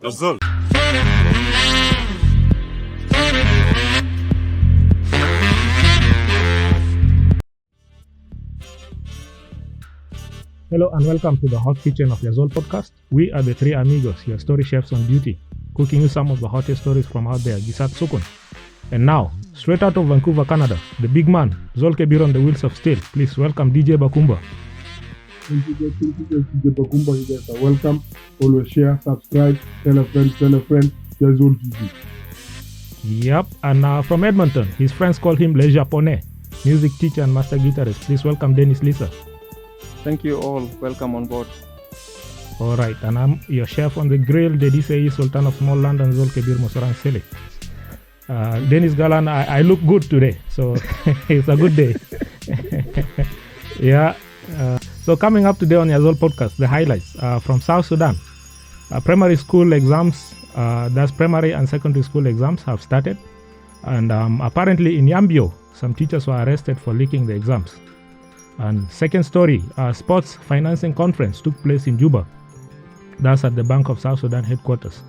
Yazol. Hello and welcome to the Hot Kitchen of Yazol Podcast. We are the three amigos, your story chefs on duty, cooking you some of the hottest stories from out there, Gisat Sukun. And now, straight out of Vancouver, Canada, the big man, Zol Kebir on the wheels of steel. Please welcome DJ Bakumba. Thank you guys, DJ Bakumba. You guys are welcome. Always share, subscribe, tell a friend, Yazol TV. Yep, and from Edmonton, his friends call him Le Japonais, music teacher and master guitarist. Please welcome Dennis Lissa. Thank you all. Welcome on board. All right, and I'm your chef on the grill, Dedi Seyi, Sultan of Small London, Zol Kebir Mosaran Sele. Dennis Galan, I look good today, so it's a good day. Yeah. So coming up today on Yazol Podcast, the highlights from South Sudan. Primary school exams, that's primary and secondary school exams have started. And apparently in Yambio, some teachers were arrested for leaking the exams. And second story, sports financing conference took place in Juba. That's at the Bank of South Sudan headquarters.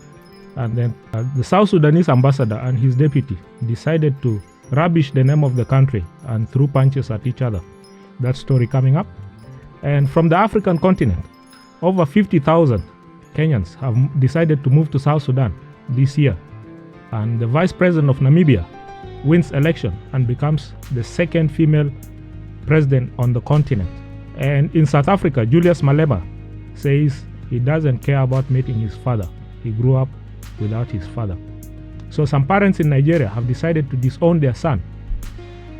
And then the South Sudanese ambassador and his deputy decided to rubbish the name of the country and threw punches at each other. That story coming up. And from the African continent, over 50,000 Kenyans have decided to move to South Sudan this year. And the vice president of Namibia wins election and becomes the second female president on the continent. And in South Africa, Julius Malema says he doesn't care about meeting his father. He grew up without his father. So some parents in Nigeria have decided to disown their son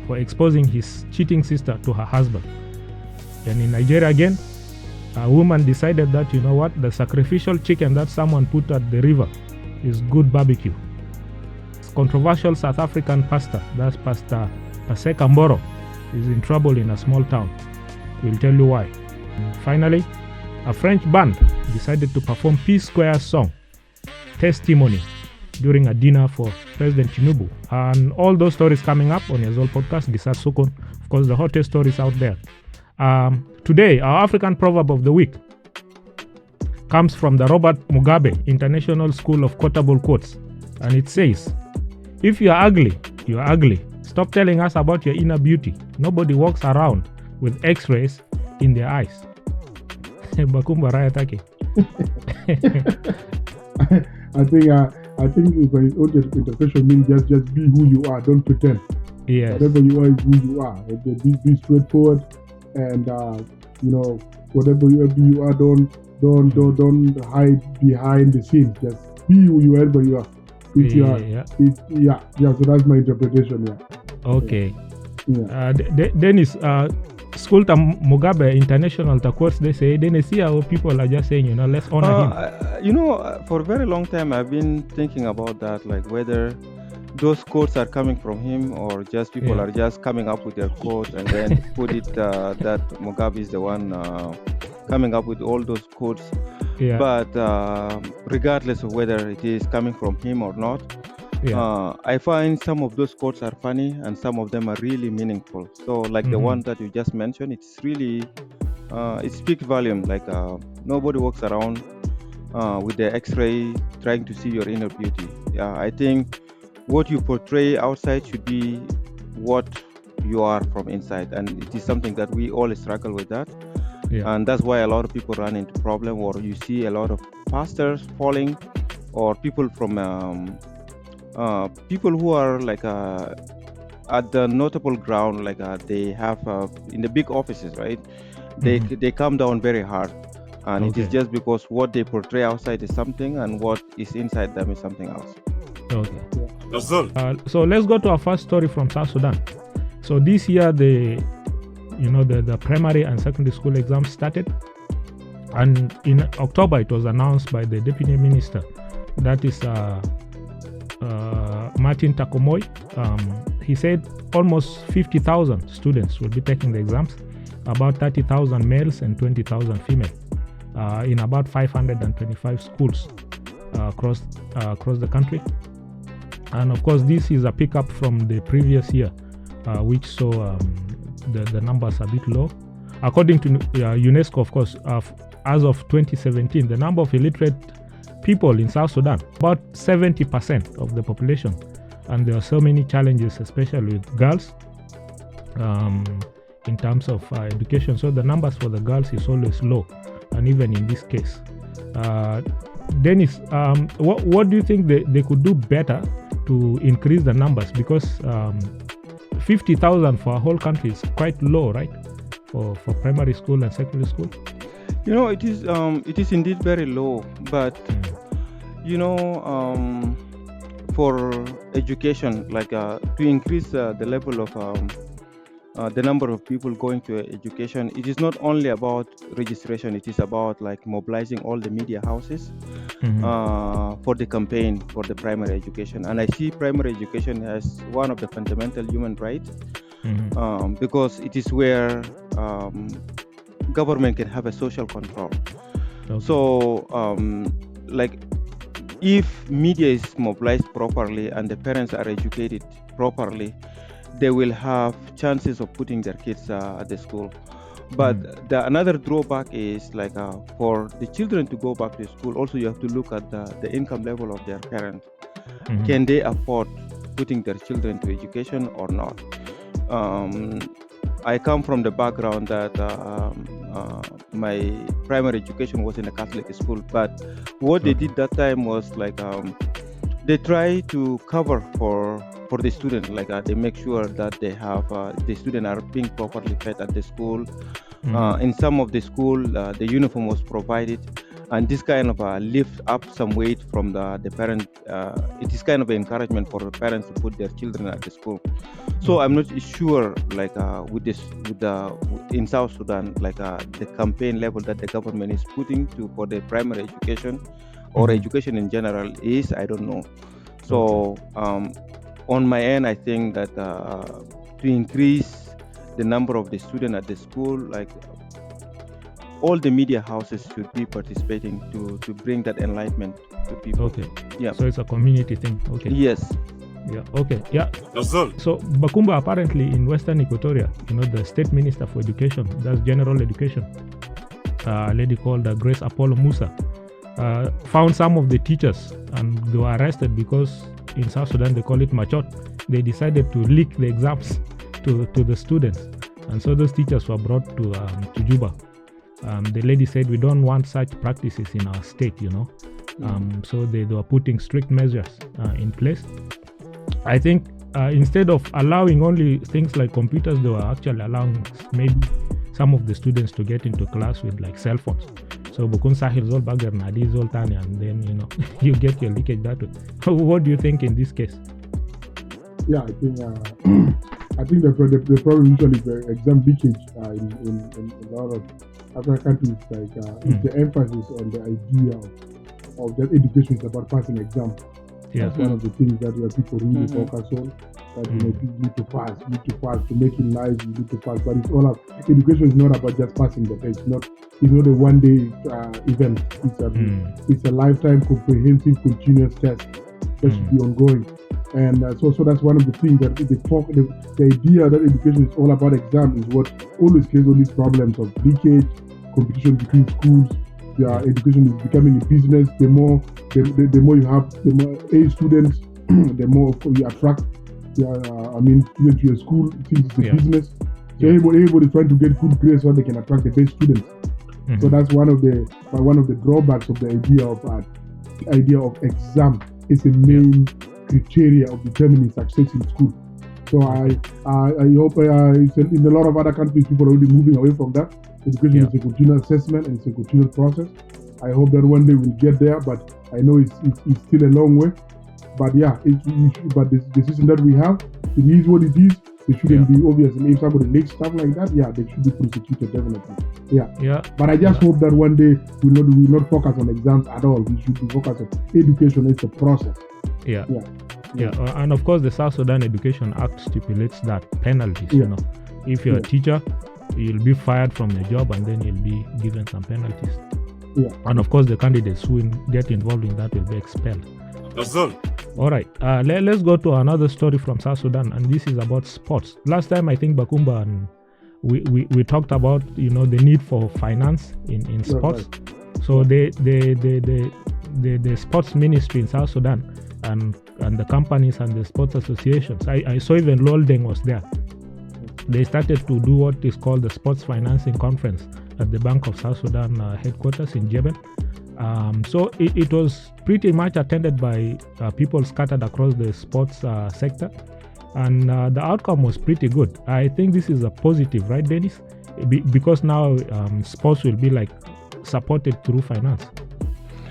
for exposing his cheating sister to her husband. And in Nigeria again, a woman decided that, you know what, the sacrificial chicken that someone put at the river is good barbecue. Controversial South African pastor, that's Pastor Paseka Mboro, is in trouble in a small town. We'll tell you why. And finally, a French band decided to perform Peace Square's song, Testimony, during a dinner for President Tinubu. And all those stories coming up on Yazol Podcast, Gisat Sukun. Of course, the hottest stories out there. Today, our African proverb of the week comes from the Robert Mugabe International School of Quotable Quotes. And it says, if you are ugly, you are ugly. Stop telling us about your inner beauty. Nobody walks around with x-rays in their eyes. Bakumba Rayatake. I think by own interpretation means just be who you are, don't pretend. Yes. Whatever you are is who you are. Be straightforward, and whatever you are, don't hide behind the scenes. Just be whoever you are. So that's my interpretation. Yeah. Okay. Yeah. Dennis, school to Mugabe International to quotes they say, Dennis, see how people are just saying, let's honor him. For a very long time, I've been thinking about that, like whether those quotes are coming from him or just people are just coming up with their quotes and then put it that Mugabe is the one coming up with all those quotes. Yeah. But regardless of whether it is coming from him or not, I find some of those quotes are funny and some of them are really meaningful. So like the one that you just mentioned, it's really, it speaks volume. Like nobody walks around with the x-ray trying to see your inner beauty. I think what you portray outside should be what you are from inside. And it is something that we all struggle with that. Yeah. And that's why a lot of people run into problem, or you see a lot of pastors falling, or people from people who are like at the notable ground, like they have in the big offices, right? They come down very hard, and it is just because what they portray outside is something, and what is inside them is something else. Okay. So let's go to our first story from South Sudan. So this year the primary and secondary school exams started, and in October it was announced by the deputy minister, that is Martin Takomoy. He said almost 50,000 students will be taking the exams, about 30,000 males and 20,000 female, in about 525 schools across the country. And of course, this is a pickup from the previous year, which saw the numbers a bit low. According to UNESCO, of course, as of 2017, the number of illiterate people in South Sudan, about 70% of the population. And there are so many challenges, especially with girls, in terms of education. So the numbers for the girls is always low, and even in this case. Dennis, what do you think they could do better to increase the numbers? Because 50,000 for a whole country is quite low, right? For primary school and secondary school. It is indeed very low, but for education, like to increase the level of the number of people going to education, it is not only about registration, it is about like mobilizing all the media houses for the campaign for the primary education. And I see primary education as one of the fundamental human rights because it is where government can have a social control. Okay. So like if media is mobilized properly and the parents are educated properly, they will have chances of putting their kids at the school. But another drawback is like for the children to go back to school, also you have to look at the income level of their parents. Can they afford putting their children to education or not? I come from the background that my primary education was in a Catholic school, but what they did that time was like they try to cover for the student, like they make sure that they have the students are being properly fed at the school. In some of the school, the uniform was provided, and this kind of lift up some weight from the parent. It is kind of an encouragement for the parents to put their children at the school. So I'm not sure, like in South Sudan, like the campaign level that the government is putting for the primary education or education in general is, I don't know. So on my end, I think that to increase the number of the students at the school, like all the media houses should be participating to bring that enlightenment to people. Okay. Yeah. So it's a community thing. Okay. Yes. Yeah. Okay. Yeah. So Bakumba, apparently in Western Equatoria, the state minister for education, that's general education, a lady called Grace Apollo Musa, found some of the teachers and they were arrested because in South Sudan they call it machot. They decided to leak the exams to the students, and so those teachers were brought to Juba. The lady said we don't want such practices in our state, so they were putting strict measures in place. I think instead of allowing only things like computers, they were actually allowing maybe some of the students to get into class with like cell phones. So Bukun Sahil Zol Bagger Nadi Zol Tani, and then you get your leakage that way. What do you think in this case? Yeah, I think the problem usually the exam leakage in a lot of African countries, like is the emphasis on the idea of that education is about passing exam. Yeah. That's one of the things that where people really focus on. That you need to pass to make it nice. You need to pass, but it's all up. Education is not about just passing the test. It's not a one-day event. It's a lifetime, comprehensive, continuous test that should be ongoing. And so that's one of the things that the idea that education is all about exam is what always creates all these problems of leakage, competition between schools. Education is becoming a business. The more you have, the more A students, the more you attract. Students to your school, since it's a business. So everybody trying to get good grades so they can attract the best students. So that's one of the drawbacks of the idea of exam. It's a main criteria of determining success in school. So I hope in a lot of other countries people are already moving away from that. Education is a continual assessment and it's a continual process. I hope that one day we'll get there, but I know it's still a long way. But but the system that we have, it is what it is. It shouldn't be obvious. And if somebody makes stuff like that, they should be prosecuted definitely. Yeah. But I just hope that one day we will not focus on exams at all. We should be focused on education. It's a process. Yeah. And of course, the South Sudan Education Act stipulates that penalties. If you're a teacher, you'll be fired from your job, and then you'll be given some penalties. Yeah. And of course, the candidates who get involved in that will be expelled. That's all. All right, let's go to another story from South Sudan, and this is about sports. Last time, I think Bakumba and we talked about the need for finance in sports. Right. So the sports ministry in South Sudan and the companies and the sports associations. I saw even Loldeng was there. They started to do what is called the Sports Financing Conference at the Bank of South Sudan headquarters in Jebel. So it was pretty much attended by people scattered across the sports sector, and the outcome was pretty good. I think this is a positive, right, Dennis? Because now sports will be like supported through finance.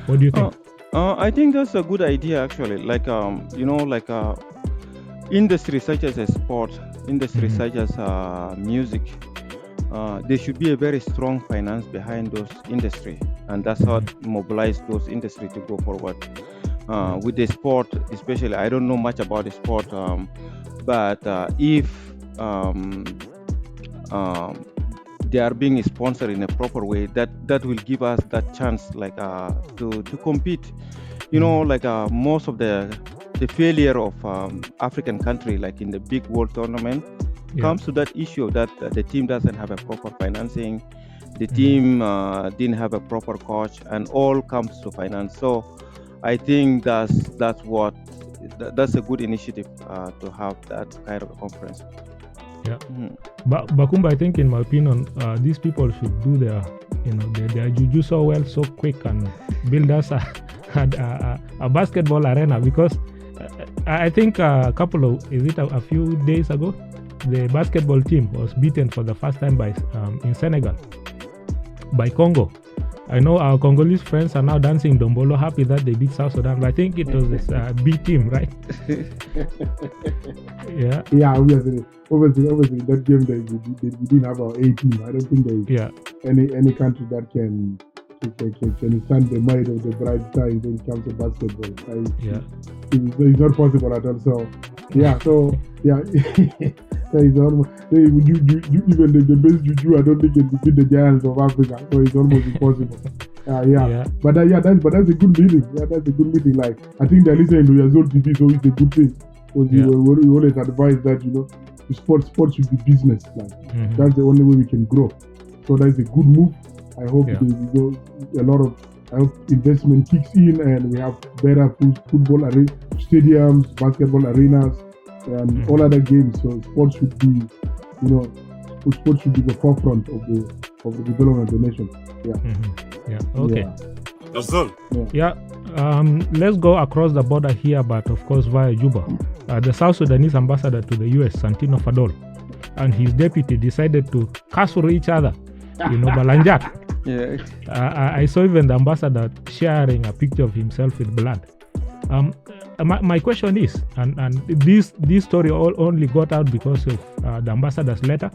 What do you think? I think that's a good idea, actually. Like industry such as sport, industry such as music, there should be a very strong finance behind those industry, and that's how mobilize those industry to go forward. With the sport, especially, I don't know much about the sport, but if they are being sponsored in a proper way, that will give us that chance, like to compete. Most of the failure of African country, like in the big world tournament, comes to that issue that the team doesn't have a proper financing, the team didn't have a proper coach, and all comes to finance. So I think that's a good initiative to have that kind of a conference. Yeah. Bakumba, I think, in my opinion, these people should do their juju so well, so quick, and build us a basketball arena, because I think a few days ago, the basketball team was beaten for the first time in Senegal by Congo. I know our Congolese friends are now dancing Dombolo, happy that they beat South Sudan, but I think it was this B team, right? Yeah. Yeah, obviously that game we didn't have our A team. I don't think there is any country that can stand the might of the bright side when it comes to basketball. It's not possible at all. So it's almost, even the best juju, I don't think it beat the giants of Africa. So it's almost impossible. But that's a good meeting. Yeah, that's a good meeting. Like, I think they're listening to Yazol TV, so it's a good thing. Because we always advise that sports should be business. Like that's the only way we can grow. So that's a good move. I hope I hope investment kicks in and we have better football stadiums, basketball arenas, and all other games. So sports should be, the forefront of the development of the nation. Okay. That's all. Let's go across the border here, but of course via Juba. The South Sudanese ambassador to the US, Santino Fadol, and his deputy decided to castle each other. Balanjak. I saw even the ambassador sharing a picture of himself with blood. My question is, and this story only got out because of the ambassador's letter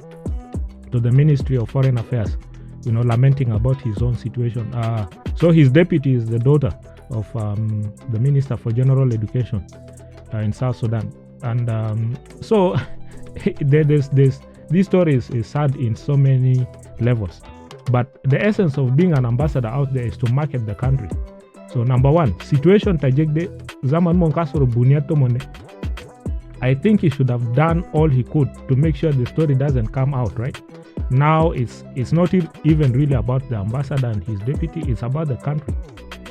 to the Ministry of Foreign Affairs, lamenting about his own situation. So his deputy is the daughter of the Minister for General Education in South Sudan, and so this story is sad in so many levels. But the essence of being an ambassador out there is to market the country. So number one, situation tajegde zaman monkasoro buniato mone. I think he should have done all he could to make sure the story doesn't come out, right? Now it's not even really about the ambassador and his deputy, it's about the country.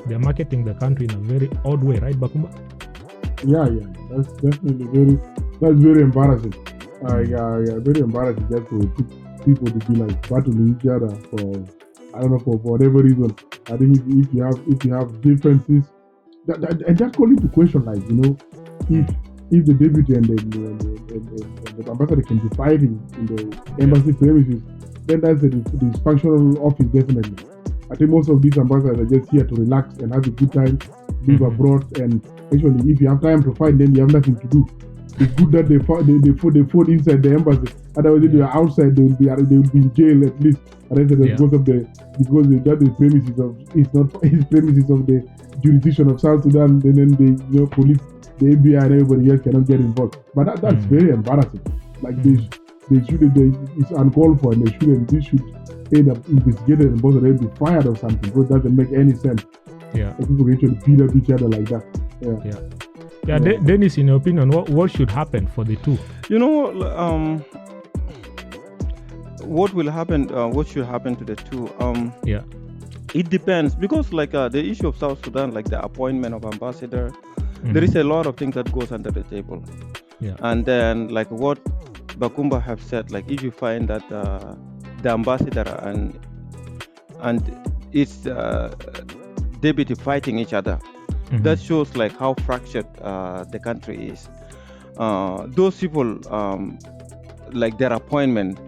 They're marketing the country in a very odd way, right, Bakumba? Yeah, that's definitely very embarrassing. Very embarrassing just for people to be like battling each other for whatever reason. I think if you have differences, and just call it to question, like, if the deputy and the ambassador can be fighting in the embassy premises, then that's the dysfunctional office, definitely. I think most of these ambassadors are just here to relax and have a good time, live abroad, and actually, if you have time to fight, then you have nothing to do. It's good that they fought inside the embassy. Otherwise, if they are outside, they will be in jail at least. Because the premises of the jurisdiction of South Sudan. Then the police, the FBI, and everybody else cannot get involved. But that's very embarrassing. Like it's uncalled for, and they should end up investigated and both of them be fired or something. Because it doesn't make any sense. People actually beat up each other like that. Dennis, in your opinion, what should happen for the two? What will happen? What should happen to the two? It depends because the issue of South Sudan, like the appointment of ambassador, there is a lot of things that goes under the table. Yeah. And then like what Bakumba have said, like if you find that the ambassador and its deputy fighting each other, that shows like how fractured the country is. Those people, like their appointment,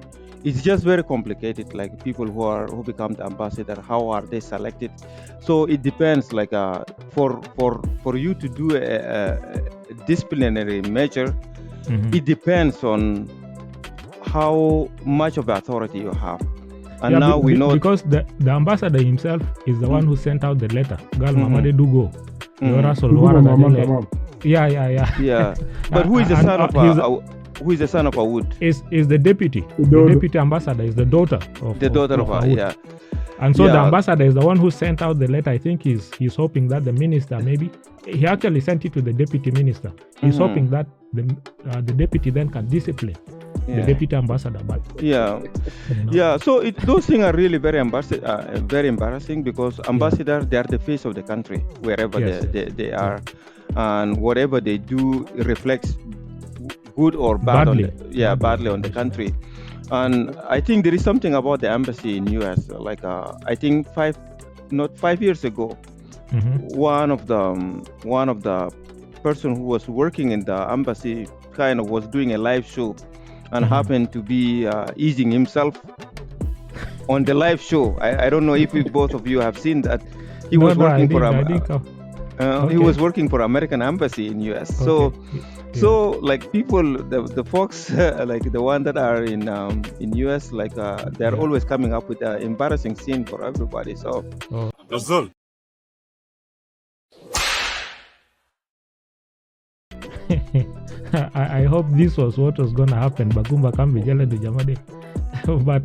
it's just very complicated. Like people who become the ambassador, how are they selected? So it depends. Like for you to do a disciplinary measure, it depends on how much of the authority you have. And now we know because the ambassador himself is the one who sent out the letter. Gal Mamade Dugo. Yeah. But who is the son of who is the son of Awood? Is the deputy. The deputy ambassador is the daughter of Awood. Yeah. And so the ambassador is the one who sent out the letter. I think he's hoping that the minister, maybe he actually sent it to the deputy minister. He's hoping that the deputy then can discipline the deputy ambassador. But so those things are really very embarrassing because ambassadors, they are the face of the country wherever they are, and whatever they do reflects good or bad badly on the country. And I think there is something about the embassy in US. Like I think 5 years ago, one of the person who was working in the embassy kind of was doing a live show and happened to be easing himself on the live show. I don't know if both of you have seen that. He was working for American embassy in US. So like people, the folks like the one that are in US, like they're always coming up with an embarrassing scene for everybody. So Yazol. I hope this was what was going to happen. Bakumba can be Jelda Jamade. But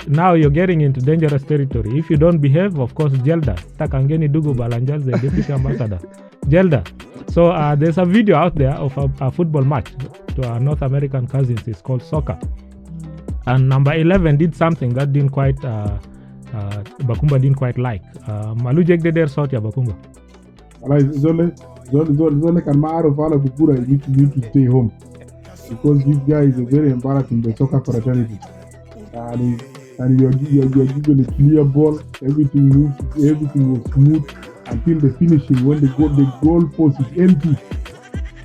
now you're getting into dangerous territory. If you don't behave, of course, Jelda. Takangeni Dugu Balanjal, the deputy ambassador. Jelda. So there's a video out there of a football match to our North American cousins. It's called soccer. And number 11 did something that didn't quite, Bakumba didn't quite like. Malujek de der sort ya Bakumba. Zole can matter of Allah Kukura, you need to stay home because this guy is a very embarrassing the soccer fraternity. And you're given a clear ball, everything moves, everything was smooth until the finishing when the goal post is empty.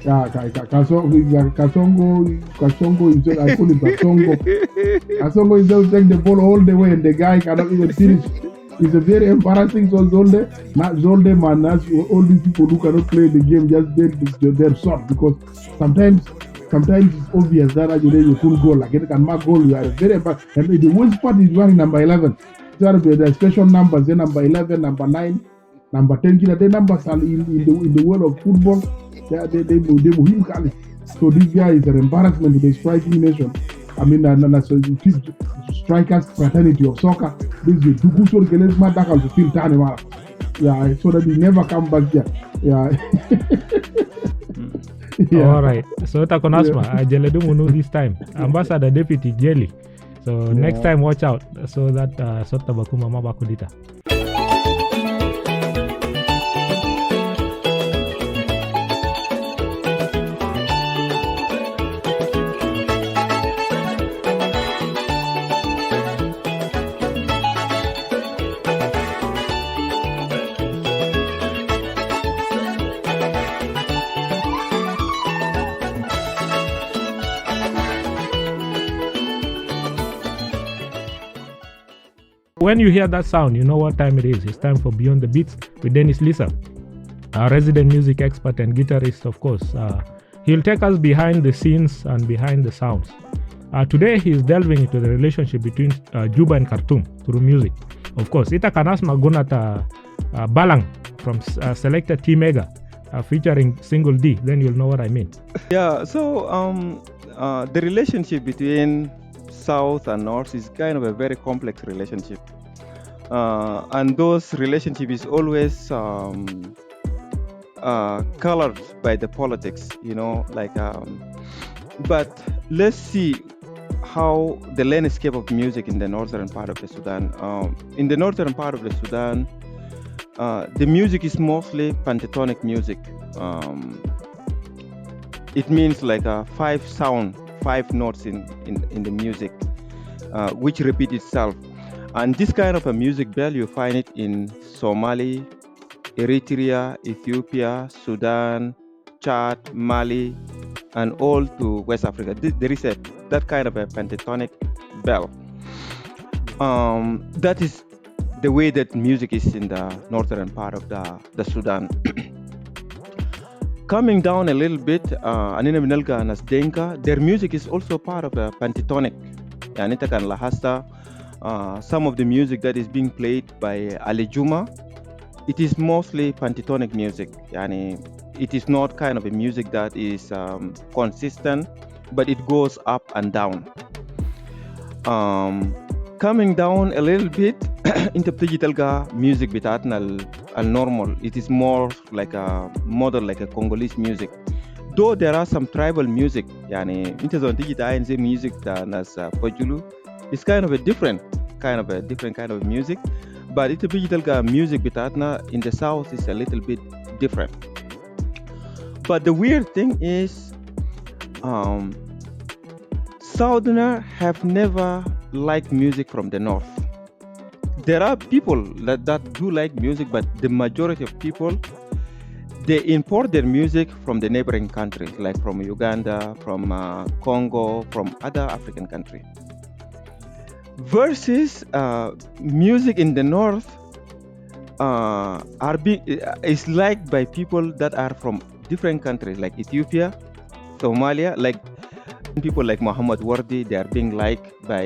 Kasongo himself, I call him Kasongo. Kasongo himself take the ball all the way and the guy cannot even finish. It's a very embarrassing. So Zolde man, all these people who cannot play the game just they're short because sometimes it's obvious that you couldn't go. Like it can mark goal, you are very embarrassing. And the worst part is wearing number 11. There special numbers, then number 11, number 9, number 10. The numbers are in the world of football. They so this guy is an embarrassment to the striking nation. I mean, strikers fraternity of soccer. This is the so that he never come back here. All right. So Takonasma, Jeledu Munu this time. Ambassador Deputy Jelly. So next time watch out so that Sota Bakuma Mabakudita. When you hear that sound, you know what time it is. It's time for Beyond the Beats with Dennis Lissa, our resident music expert and guitarist, of course. He'll take us behind the scenes and behind the sounds. Today, he's delving into the relationship between Juba and Khartoum through music. Of course, Ita Kanasma Gunata Balang from Selector T Mega featuring Single D. Then you'll know what I mean. Yeah, so the relationship between South and North is kind of a very complex relationship. And those relationship is always colored by the politics, but let's see how the landscape of music in the northern part of the Sudan. In the northern part of the Sudan, the music is mostly pentatonic music. It means like a 5 notes in the music, which repeat itself. And this kind of a music bell, you find it in Somali, Eritrea, Ethiopia, Sudan, Chad, Mali, and all to West Africa. There is that kind of a pentatonic bell. That is the way that music is in the northern part of the Sudan. Coming down a little bit, Anina Minalga and Denka, their music is also part of a pentatonic. Anita kan lahasta, some of the music that is being played by Ali Juma, it is mostly pentatonic music. It is not kind of a music that is consistent, but it goes up and down. Coming down a little bit, into digital music bitatna al-normal. It is more like a modern, like a Congolese music. Though there are some tribal music, into the digital music that as Pajulu, it's kind of a different kind of music. But it's digital music bitatna in the south is a little bit different. But the weird thing is, Southerners have never liked music from the north. There are people that do like music, but the majority of people, they import their music from the neighboring countries, like from Uganda, from Congo, from other African countries. Versus music in the north is liked by people that are from different countries, like Ethiopia, Somalia, like people like Muhammad Wardi. They are being liked by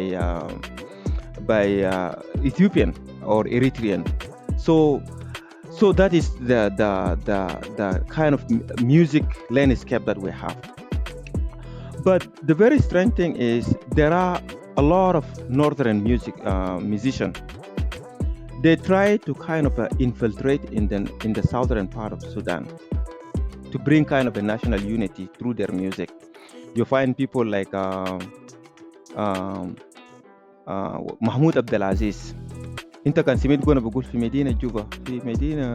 Ethiopian or Eritrean. So that is the kind of music landscape that we have. But the very strange thing is there are a lot of northern musicians. They try to kind of infiltrate in the southern part of Sudan to bring kind of a national unity through their music. You find people like Mahmoud Abdelaziz. انت كان سمعت كنا بقول في مدينة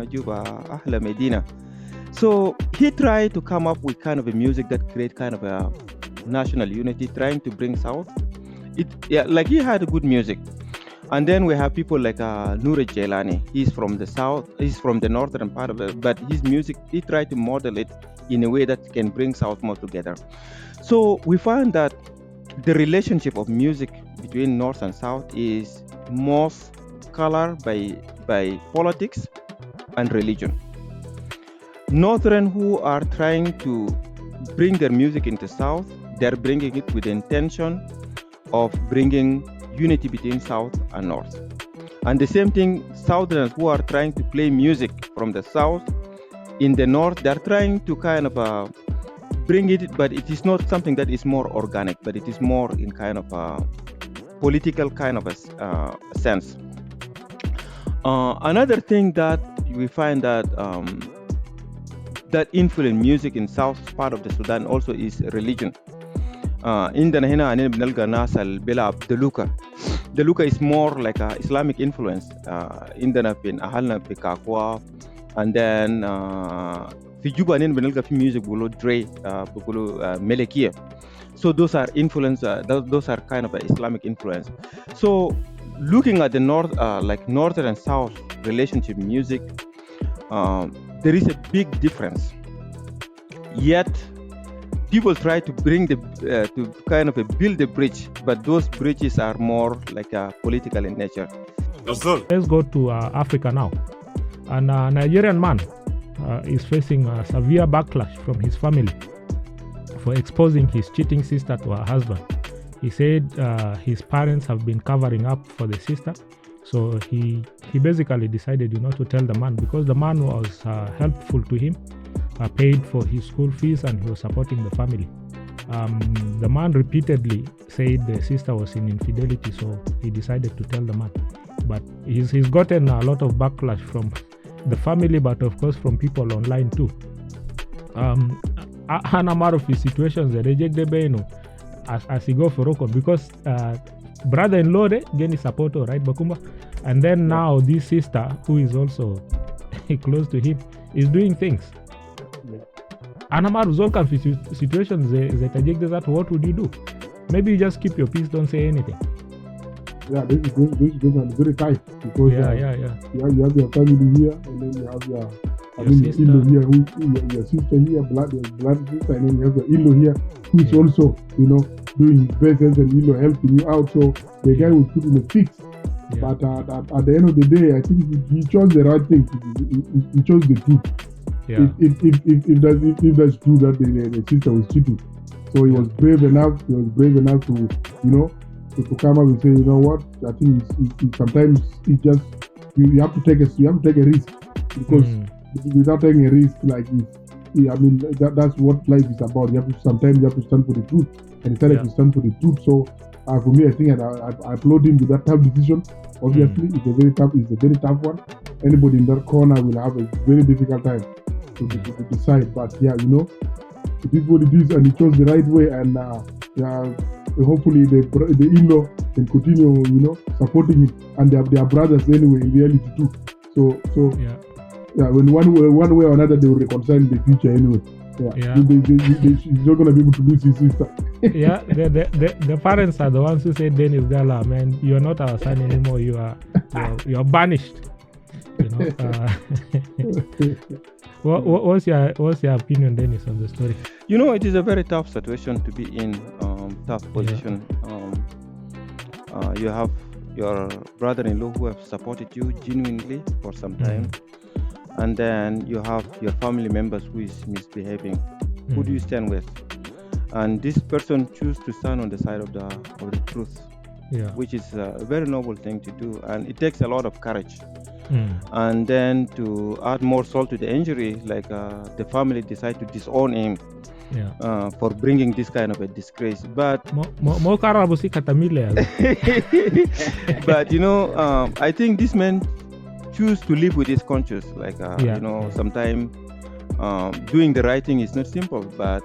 جوبا أحلى مدينة. So he tried to come up with kind of a music that create kind of a national unity, trying to bring south. Like he had a good music. And then we have people like Nouri Jelani. He's from the south. He's from the northern part of it, but his music, he tried to model it in a way that can bring south more together. So we find that the relationship of music between north and south is most colored by politics and religion. Northern who are trying to bring their music into south, they're bringing it with the intention of bringing unity between south and north. And the same thing, southerners who are trying to play music from the south in the north, they're trying to kind of bring it, but it is not something that is more organic, but it is more in kind of a political kind of a sense. Another thing that we find that that influence music in south part of the Sudan also is religion. عندنا هنا بنلقى ناس اللي بيلعب دلوكا. دلوكا is more like a Islamic influence. عندنا بين أهلنا بكاكوا and then في جوبا بنلقى في music بيقولوا دري بيقولوا ملكية. So those are influence. Those are kind of a Islamic influence. So looking at the north, like northern and south relationship music, there is a big difference. Yet people try to bring to kind of build a bridge, but those bridges are more like political in nature. Let's go to Africa now. A Nigerian man is facing a severe backlash from his family for exposing his cheating sister to her husband. He said his parents have been covering up for the sister, so he basically decided, to tell the man, because the man was helpful to him, paid for his school fees, and he was supporting the family. The man repeatedly said the sister was in infidelity, so he decided to tell the man. But he's gotten a lot of backlash from the family, but of course from people online too. A number of his situations, the reject the beno. as he go for Roko, because brother-in-law de geni supporto, right, Bakumba? And then now this sister, who is also close to him, is doing things. Anamar Zolkan situations they tajik that, what would you do? Maybe you just keep your peace, don't say anything. Yeah, this is very tight, because you have your family here, and then you have your in-law here, your sister here, blood sister, and then you have your in-law here, who is also, doing his best, and in-law helping you out. So the guy was put in a fix. Yeah. But at the end of the day, I think he chose the right thing. He chose the truth. Yeah. If that's true that the sister was cheating, so he was brave enough. He was brave enough to to come up and say, you know what? I think it's sometimes it just you have to take a risk, because without taking a risk, like that's what life is about. Sometimes you have to stand for the truth, and instead of stand for the truth. So for me, I think I applaud him with that tough decision. Obviously, it's a very tough one. Anybody in that corner will have a very difficult time to decide. But it is what it is, and he chose the right way. And hopefully the in-law can continue, supporting him, and they are brothers anyway in reality too. So when one way or another they will reconcile in the future anyway. He's not gonna be able to lose his sister. The parents are the ones who say, Dennis Gala, man, you're not our son anymore. You're banished. What's your opinion, Dennis, on the story? It is a very tough situation to be in. Tough position. You have your brother-in-law who have supported you genuinely for some time. And then you have your family members who is misbehaving. Who do you stand with? And this person choose to stand on the side of the truth, which is a very noble thing to do, and it takes a lot of courage. And then to add more salt to the injury, like the family decide to disown him for bringing this kind of a disgrace. But I think this man choose to live with his conscience. Like sometimes doing the right thing is not simple, but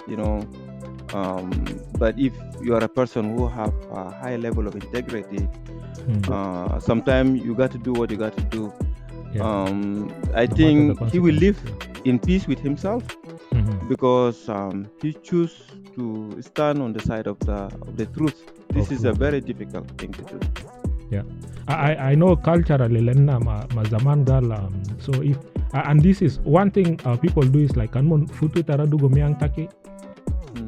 but if you are a person who have a high level of integrity, sometimes you got to do what you got to do. I think he will live in peace with himself, because he choose to stand on the side of the truth. This is a very difficult thing to do. Yeah, I know culturally, Lenna mazaman gal. So if and this is one thing people do is like kanmon futu taradugo miang taki.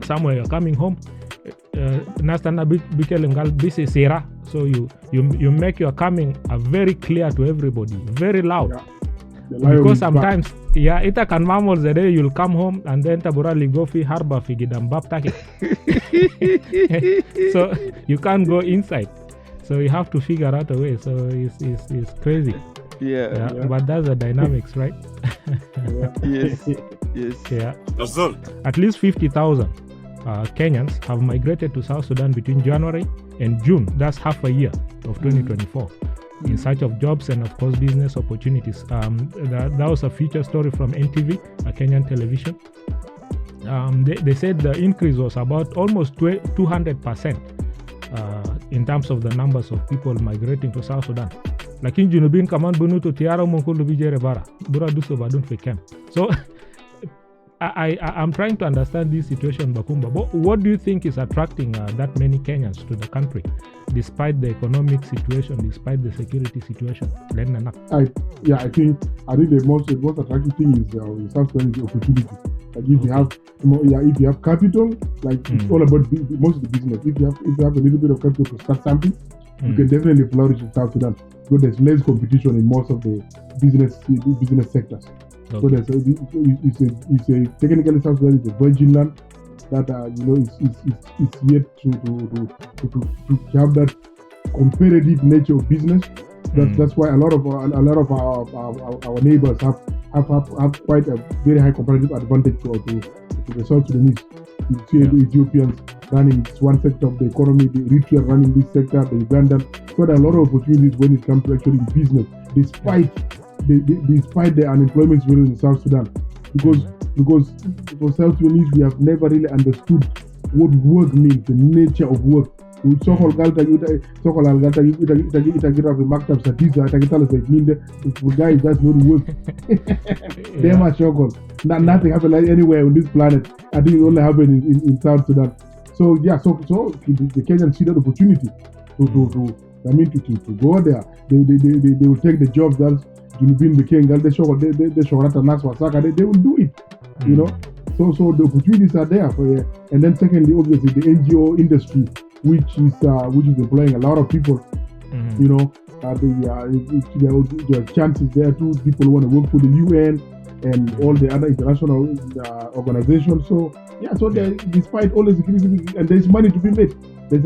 Somewhere you're coming home, nastana bikelengal bisi sera. So you make your coming very clear to everybody, very loud. Because sometimes ita kan mamol the day you'll come home and then tabura ligofi harba figidam baptaki. So you can't go inside. So you have to figure out a way. So it's crazy. Yeah. But that's the dynamics, right? Yes. Yeah. At least 50,000 Kenyans have migrated to South Sudan between January and June. That's half a year of 2024 in search of jobs and, of course, business opportunities. That was a feature story from NTV, a Kenyan television. They said the increase was about almost 200%. In terms of the numbers of people migrating to South Sudan. Lakini junubin kaman bunu to tiara monkulu bijere bara. Bura duso badun fekem. So I'm trying to understand this situation, Bakumba. But what do you think is attracting that many Kenyans to the country, despite the economic situation, despite the security situation? I think the most attractive thing is South Sudan is opportunity. Like if you have capital, like it's all about most of the business. If you have a little bit of capital to start something, you can definitely flourish in South Sudan. Because there's less competition in most of the business sectors. Okay. So it's a technically South Sudan is a virgin land that it's yet to have that competitive nature of business. That's why a lot of our neighbors have quite a very high competitive advantage to the South Sudanese. You see the Ethiopians running one sector of the economy, the Eritrea running this sector, the Ugandan. So there are a lot of opportunities when it comes to actually business, despite the unemployment situation in South Sudan. Because for South Sudanese, we have never really understood what work means, the nature of work. Sokol galta sokol galta ita maktab satisa ita say mean the guy does not work. Them are sokol. Nothing happened anywhere on this planet. I think it only happened in South Sudan. So the Kenyans see that opportunity to go there. They will take the jobs that Junubin became they show Rata Nas Wasaka, they will do it. You know. So the opportunities are there for and then secondly, obviously the NGO industry, which is employing a lot of people. You know, there are chances there too. People want to work for the UN and all the other international organizations. So despite all the security, and there's money to be made. There's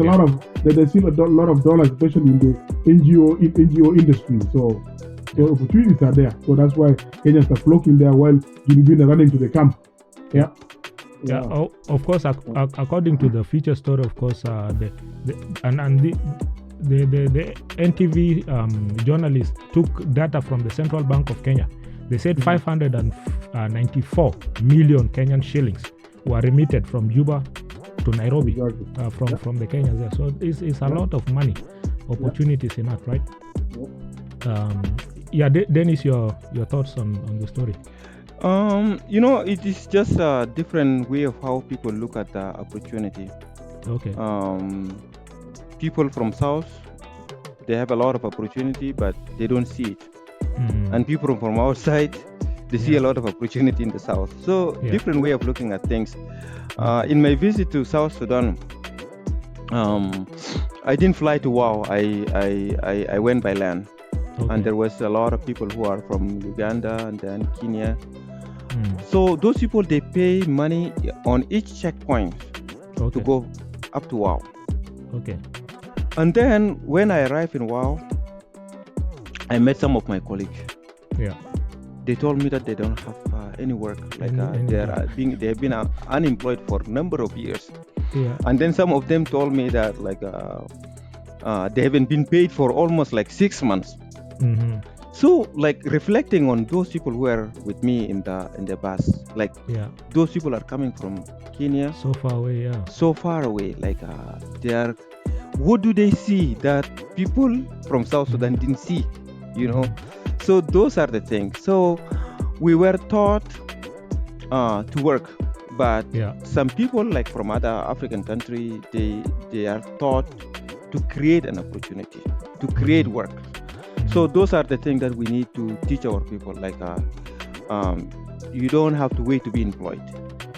there's still a lot of dollars, especially in the NGO industry. So opportunities are there. So that's why Kenyans are flocking there while Junubin are running to the camp. Yeah. Of course, according to the feature story, of course, the NTV journalist took data from the Central Bank of Kenya. They said 594 million Kenyan shillings were remitted from Juba to Nairobi from the Kenyans there. So it's a lot of money, opportunities in that, right? Dennis, your thoughts on the story? It is just a different way of how people look at the opportunity. Okay. People from South, they have a lot of opportunity, but they don't see it. And people from outside, they see a lot of opportunity in the South. So different way of looking at things. In my visit to South Sudan, I didn't fly to Wow. I went by land. Okay. And there was a lot of people who are from Uganda and then Kenya. So those people, they pay money on each checkpoint to go up to Wow. Okay. And then when I arrived in Wow, I met some of my colleagues. Yeah. They told me that they don't have any work. Like they have been unemployed for a number of years. Yeah. And then some of them told me that they haven't been paid for almost 6 months. So reflecting on those people who were with me in the bus, those people are coming from Kenya, so far away, they are, what do they see that people from South Sudan didn't see, So those are the things. So we were taught to work, but some people from other African countries, they are taught to create an opportunity, to create work. So those are the things that we need to teach our people. You don't have to wait to be employed.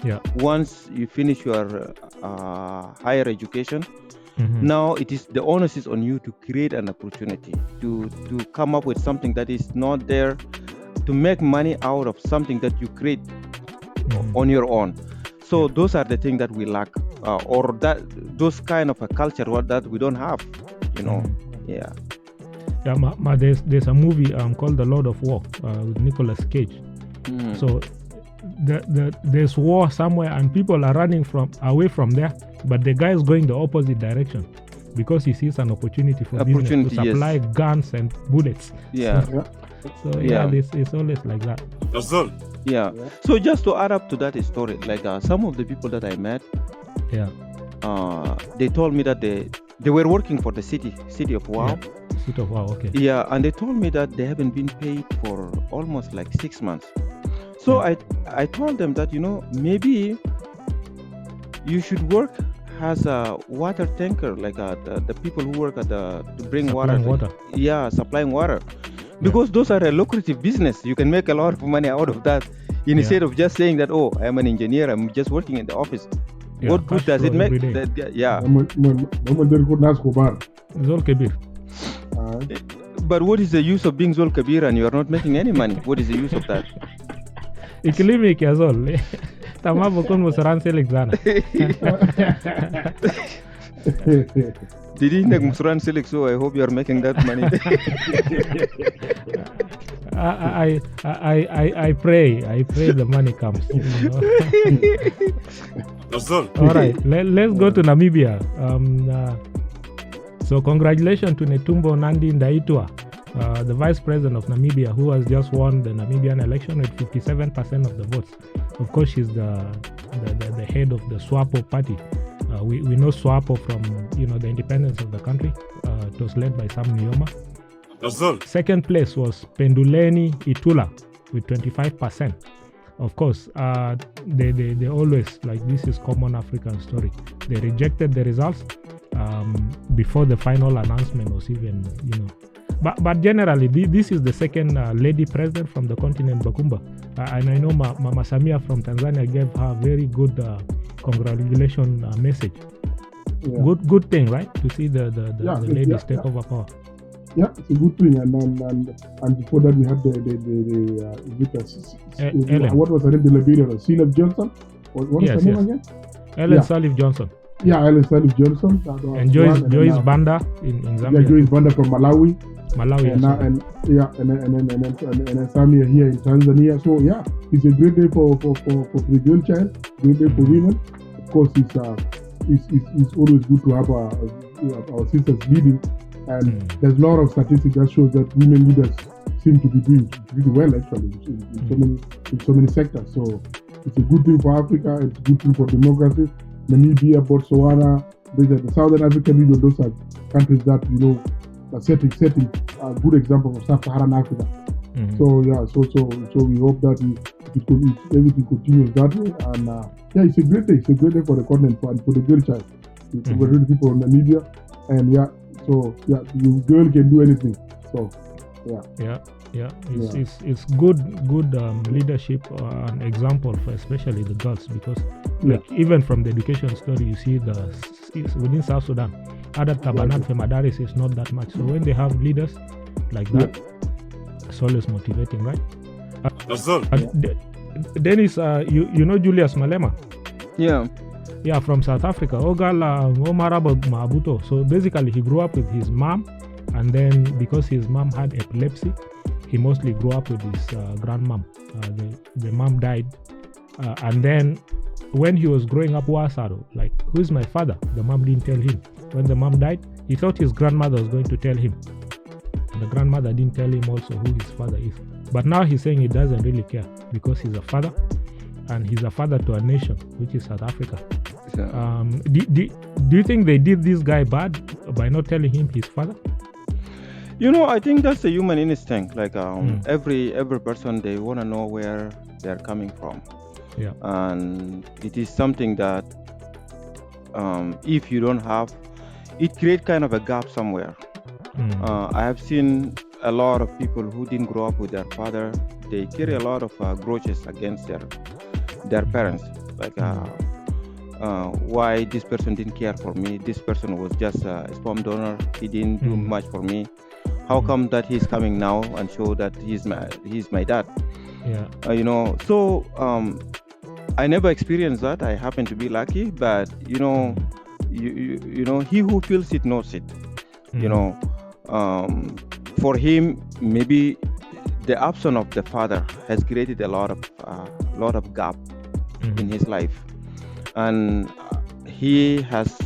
Yeah. Once you finish your higher education, now it is the onus is on you to create an opportunity, to come up with something that is not there, to make money out of something that you create on your own. So those are the things that we lack, or that those kind of a culture that we don't have. Yeah. Yeah, there's a movie called The Lord of War with Nicolas Cage. So there's war somewhere and people are running away from there, but the guy is going the opposite direction because he sees an opportunity for business to supply guns and bullets. Yeah. So it's always like that. Yazol. Yeah. So just to add up to that story, some of the people that I met, they told me that they were working for the city of Wow. Yeah. City of Wow, okay. Yeah, and they told me that they haven't been paid for almost 6 months. So I told them that maybe you should work as a water tanker, the people who work at to bring supplying water. Supplying water, because those are a lucrative business. You can make a lot of money out of that instead of just saying that I'm an engineer, I'm just working in the office. What good does it make? Zol Kabir. But what is the use of being Zol Kabir and you are not making any money? What is the use of that? Ikilimik ya Zol. Tama bukun musaran silik sana. Didi nag musaran silik, so I hope you are making that money. I pray the money comes. All right, let's go to Namibia. So congratulations to Netumbo Nandi Ndaitwah, the vice president of Namibia, who has just won the Namibian election with 57% of the votes. Of course, she's the head of the SWAPO party. We know SWAPO from the independence of the country. It was led by Sam Nujoma. Second place was Penduleni Itula with 25%. Of course, they always, like, this is common African story. They rejected the results before the final announcement was even, But generally, this is the second lady president from the continent, Bakumba. And I know Mama Samia from Tanzania gave her very good congratulation message. Yeah. Good thing, right? To see the ladies take over power. Yeah, it's a good thing. And before that, we had what was her name? The Liberian, Sirleaf Johnson. What was her name again? Ellen Sirleaf Johnson. Yeah, Ellen Sirleaf Johnson. And Joyce Banda in Zambia. Yeah, Joyce Banda from Malawi. And then Samia here in Tanzania. So yeah, it's a great day for the girl child, great day for women. Of course, it's always good to have our sisters leading, and there's a lot of statistics that shows that women leaders seem to be doing really well actually in so many sectors. So it's a good thing for Africa. It's a good thing for democracy. Namibia, Botswana, the Southern African region, those are countries that setting a good example for Sub-Saharan Africa. So we hope that everything continues that way. And it's a great day. It's a great day for the continent and for the girl child. It's really people in Namibia, and the girl can do anything. So it's good leadership and example for especially the girls, because even from the education story you see within South Sudan, Adat Tabanat Femadaris is not that much. So when they have leaders like that, it's always motivating, right? Dennis, you know Julius Malema? Yeah, from South Africa. Omaraba Mabuto. So basically he grew up with his mom, and then because his mom had epilepsy, he mostly grew up with his grandmom. The mom died, and then when he was growing up, like, who is my father? The mom didn't tell him. When the mom died, he thought his grandmother was going to tell him. And the grandmother didn't tell him also who his father is. But now he's saying he doesn't really care because he's a father, and he's a father to a nation, which is South Africa. Do you think they did this guy bad by not telling him his father? I think that's a human instinct. Like every person, they want to know where they're coming from. Yeah. And it is something that if you don't have, it creates kind of a gap somewhere. I have seen a lot of people who didn't grow up with their father. They carry a lot of grudges against their parents. Like why this person didn't care for me? This person was just a sperm donor. He didn't do much for me. How come that he's coming now and show that he's my dad? Yeah. So I never experienced that. I happen to be lucky, but he who feels it knows it. For him, maybe the absence of the father has created a lot of gap in his life, and he has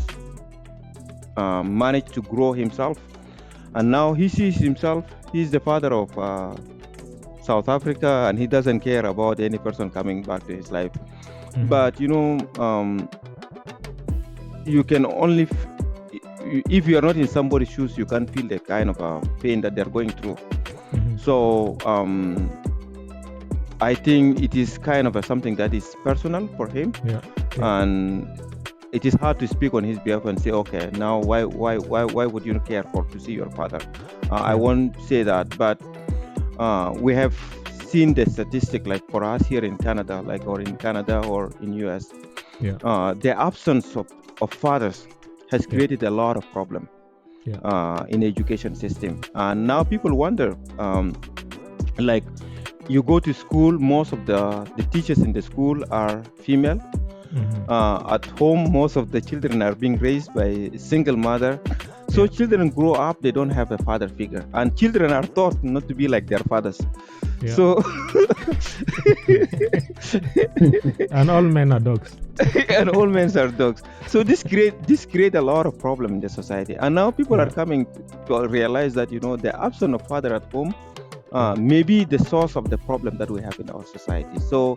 managed to grow himself, and now he sees himself. He's the father of South Africa, and he doesn't care about any person coming back to his life. But you can only if you are not in somebody's shoes, you can't feel the kind of pain that they're going through. So I think it is kind of something that is personal for him, and it is hard to speak on his behalf and say, okay, now why would you care to see your father? I won't say that, but we have seen the statistic, like for us here in Canada, or in US, the absence of fathers has created a lot of problem in the education system. And now people wonder, like, you go to school, most of the teachers in the school are female. At home, most of the children are being raised by a single mother. So children grow up, they don't have a father figure. And children are taught not to be like their fathers. Yeah. So and all men are dogs. And all men are dogs. So this create a lot of problem in the society. And now people are coming to realize that the absence of father at home may be the source of the problem that we have in our society. So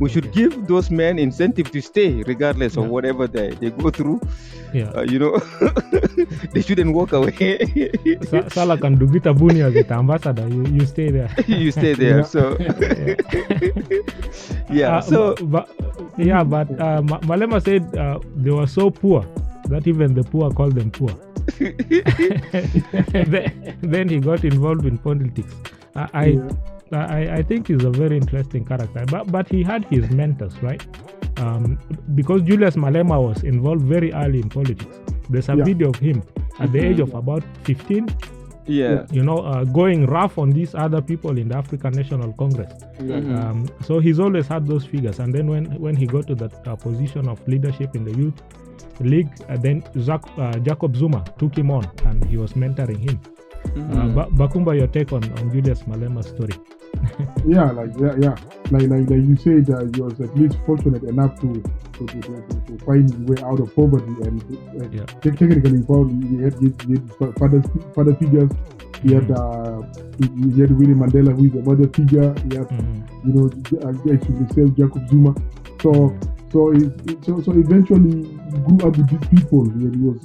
We should give those men incentive to stay regardless of whatever they go through. They shouldn't walk away. Sala can do Gita Buni as the ambassador. You stay there. You stay there. So but Malema said they were so poor that even the poor called them poor. Then he got involved in politics. I think he's a very interesting character, but he had his mentors, right? Because Julius Malema was involved very early in politics. There's a video of him at the age of about 15. Going rough on these other people in the African National Congress. So he's always had those figures. And then when he got to that position of leadership in the Youth League, then Jacob Zuma took him on and he was mentoring him. Bakumba, your take on Julius Malema's story? Like you said, he was at least fortunate enough to find his way out of poverty, and technically he had father figures. He had Winnie Mandela, who is a mother figure. He had actually Jacob Zuma. So eventually he grew up with these people. He was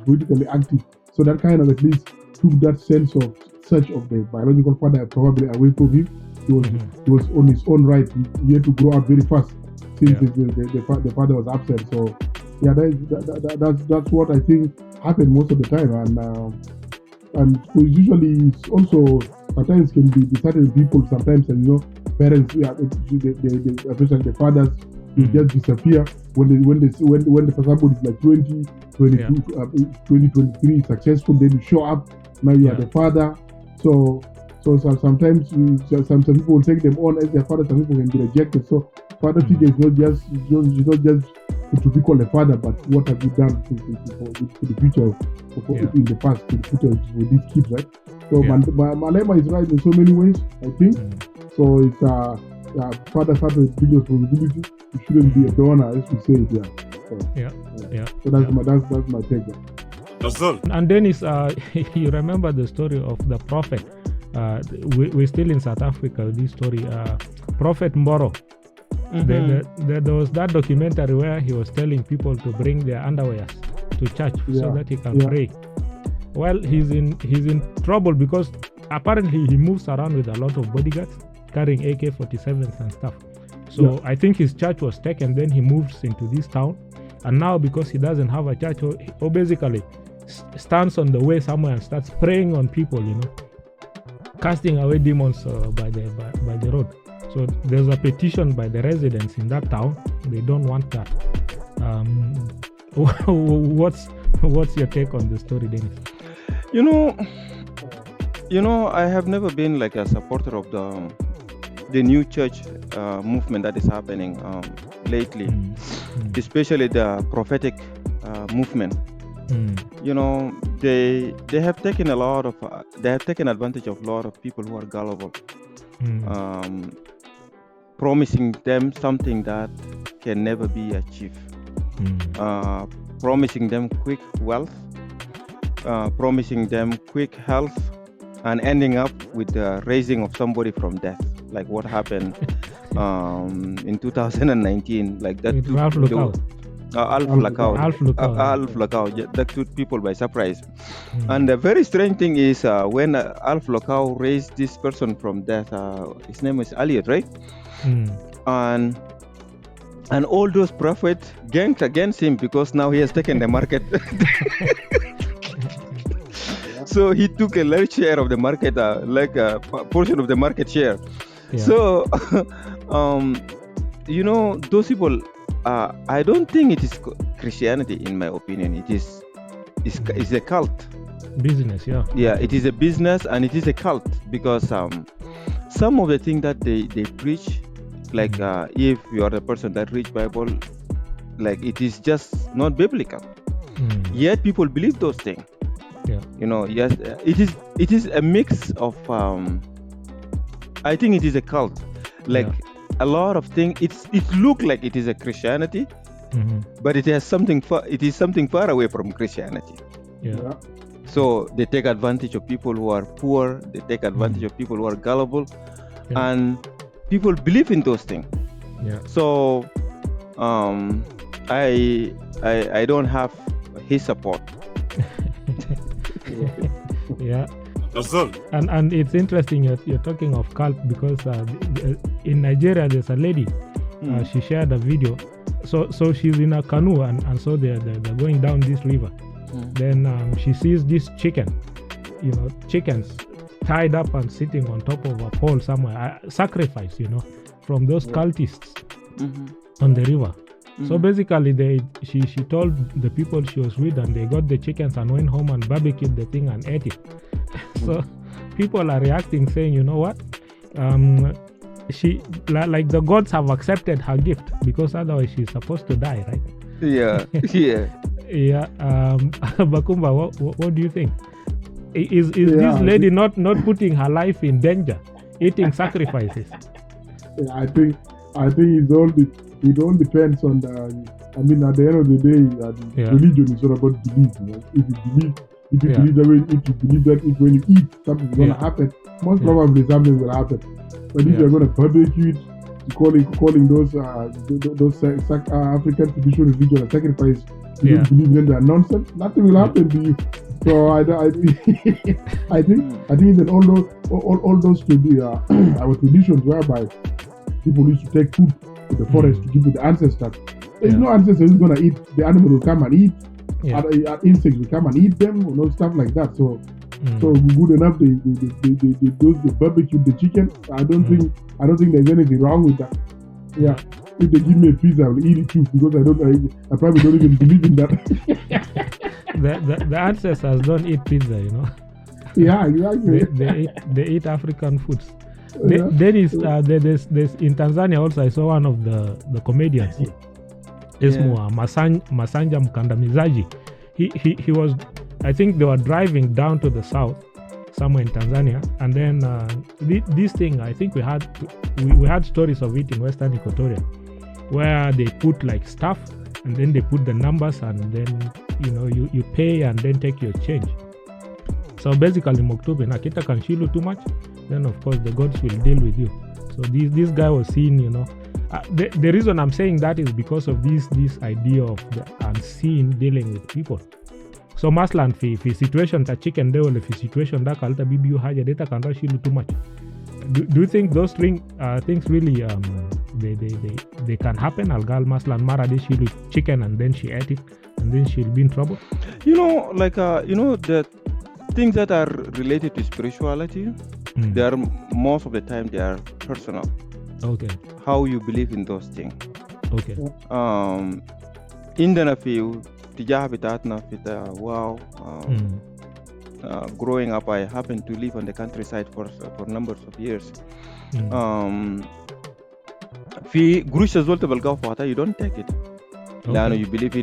politically active. So that kind of at least took that sense of search of the biological father probably away from him. He was on his own right. He had to grow up very fast since the father was absent. So that's what I think happened most of the time. And usually it's also sometimes can be certain people. Sometimes parents, especially the fathers, just disappear when the person is like 20, 22, 23 successful. Then you show up. Now you are the father. So sometimes some people will take them on as their father. Some people can be rejected. So father figure is not just to be called a father, but what have you done to the future in the past, to the future for these kids, right? So Malema is right in so many ways, I think. So it's fathers have a big responsibility. You shouldn't be a donor, as we say it. So that's my take. And Dennis, you remember the story of the prophet? We're still in South Africa. This story, Prophet Modo. There was that documentary where he was telling people to bring their underwears to church so that he can pray. Well, he's in trouble because apparently he moves around with a lot of bodyguards carrying AK-47s and stuff. So I think his church was taken. Then he moves into this town, and now because he doesn't have a church, he basically stands on the way somewhere and starts praying on people, casting away demons by the road. So there's a petition by the residents in that town. They don't want that. What's your take on the story, Dennis? I have never been like a supporter of the new church movement that is happening lately, especially the prophetic movement. They have taken advantage of a lot of people who are gullible, promising them something that can never be achieved, promising them quick wealth, promising them quick health, and ending up with the raising of somebody from death, like what happened in 2019, like that. Alf Lacau, that took people by surprise. And the very strange thing is when Alf Lacau raised this person from death, his name is Elliot, right? And all those prophets ganked against him because now he has taken the market. So he took a large share of the market, like a portion of the market share. So, those people, I don't think it is Christianity, in my opinion. It's a cult. Business, it is a business and it is a cult because some of the things that they preach, like if you are the person that reads Bible, like it is just not biblical. Yet people believe those things. Yes, it is a mix of I think it is a cult. Like a lot of things, it look like it is a Christianity, but it is something far away from Christianity. So they take advantage of people who are poor, they take advantage of people who are gullible, and people believe in those things. Yeah. So I don't have his support. Yeah. And it's interesting you're talking of cult because in Nigeria there's a lady. She shared a video. So she's in a canoe and so they're going down this river. Then she sees this chickens tied up and sitting on top of a pole somewhere, sacrifice, from those cultists on the river. So basically, she told the people she was with, and they got the chickens and went home and barbecued the thing and ate it. So people are reacting, saying, you know what? She like the gods have accepted her gift because otherwise she's supposed to die, right? Yeah. Yeah. Bakumba, what do you think? Is this lady not putting her life in danger, eating sacrifices? Yeah, I think it all depends on the. I mean, at the end of the day, religion is all about belief. If you believe that if when you eat something is gonna happen, most probably something will happen. But if you're gonna barbecue it, calling those African traditional religion a sacrifice, you don't believe in that nonsense, nothing will happen to you. So I think that all those our traditions whereby people used to take food to the forest to give to the ancestors. There's no ancestor who's gonna eat. The animal will come and eat. Insects will come and eat them, stuff like that. So good enough. They barbecue the chicken. I don't think there's anything wrong with that. Yeah. If they give me a pizza, I will eat it too because I probably don't even believe in that. The ancestors don't eat pizza, Yeah, exactly. They eat African foods. There's in Tanzania also. I saw one of the comedians. Masanja Mkandamizaji. He was, I think they were driving down to the south, somewhere in Tanzania, and then this thing, I think we had stories of it in Western Equatoria, where they put like stuff and then they put the numbers and then you pay and then take your change. So basically, Moktube Nakita can shield too much, then of course the gods will deal with you. So this guy was seen, the reason I'm saying that is because of this idea of the unseen dealing with people. So maslan fi situation ta chicken de or fi situation da kalta bibiu haja data can shield too much. Do you think those things really they can happen? Algal maslan mara de shield chicken and then she ate it and then she'll be in trouble. The things that are related to spirituality, they are most of the time they are personal. Okay. How you believe in those things. Okay. Indana fi tijah bitatna fita wow. Growing up, I happened to live on the countryside for numbers of years. Fi grush azol tabalga fata, you don't take it. You believe